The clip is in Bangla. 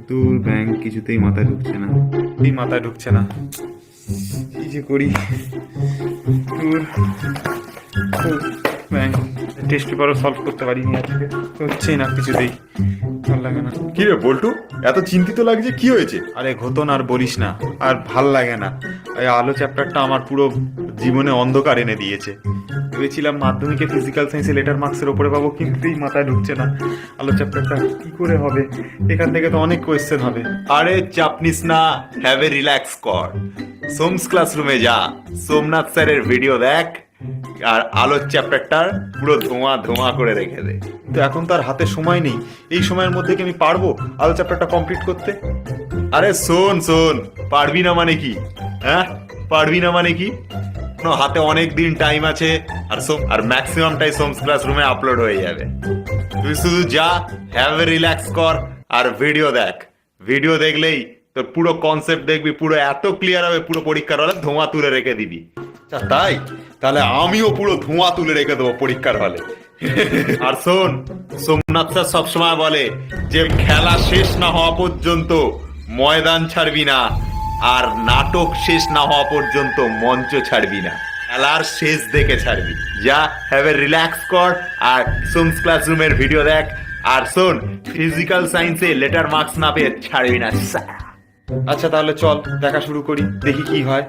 দূর ব্যাংক কিছুতেই মাথায় ঢুকছে না, এই মাথায় ঢুকছে না, কি যে করি। দূর ব্যাংক টেস্ট পেপারও সলভ করতে পারিনি আজকে, হচ্ছেই না কিছুতেই, ভালো লাগে না। কি রে বল্টু, এত চিন্তিত লাগছে, কি হয়েছে? আরে ঘটন আর বলিস না, আর ভাল লাগে না। এই আলো চ্যাপ্টারটা আমার পুরো জীবনে অন্ধকার এনে দিয়েছে। ভেবেছিলাম মাধ্যমিকে ফিজিক্যাল সায়েন্সে লেটার মার্কসের ওপরে পাবো, কিন্তু এই মাথায় ঢুকছে না আলো চ্যাপ্টারটা কি করে হবে। এখান থেকে তো অনেক কোয়েশ্চেন হবে। আরে চাপ নিস না, হ্যাভ এ রিল্যাক্স কর। সোমস ক্লাসরুমে যা, সোমনাথ স্যারের ভিডিও দেখ, আর আলোর চ্যাপ্টারটার পুরো ধোঁয়া ধোঁয়া করে রেখে দে। তো এখন তো আর হাতে সময় নেই, এই সময়ের মধ্যে কি আমি পারবো আলো চ্যাপ্টারটা কমপ্লিট করতে? আরে শোন শোন, পারবি না মানে কি? হ্যাঁ, পারবি না মানে কি? হাতে অনেক দিন টাইম আছে, আর ম্যাক্সিমামটাই সোমস ক্লাসরুমে আপলোড হয়ে যাবে। তুই শুধু যা, হ্যাভ এ রিল্যাক্স কর, আর ভিডিও দেখ। ভিডিও দেখলেই তোর পুরো কনসেপ্ট দেখবি, পুরো এত ক্লিয়ার হবে, পুরো পরীক্ষার হলে ধোঁয়া তুলে রেখে দিবি। আচ্ছা তাই? তাহলে আমিও পুরো ধোঁয়া তুলে রেখে দেবো পরীক্ষার হলে। আর শোন, সোমনাথ স্যার সবসময় বলে যে খেলা শেষ না হওয়া পর্যন্ত ময়দান ছাড়বি না, আর নাটক শেষ না হওয়া পর্যন্ত মঞ্চ ছাড়বি না, খেলার শেষ দেখে ছাড়বি। যা, হ্যাভ এ রিল্যাক্স কর, আর সোমস ক্লাসরুমের ভিডিও দেখ। আর শোন, ফিজিক্যাল সায়েন্সে লেটার মার্কস না পেয়ে ছাড়বি না। আচ্ছা তাহলে চল দেখা শুরু করি, দেখি কি হয়।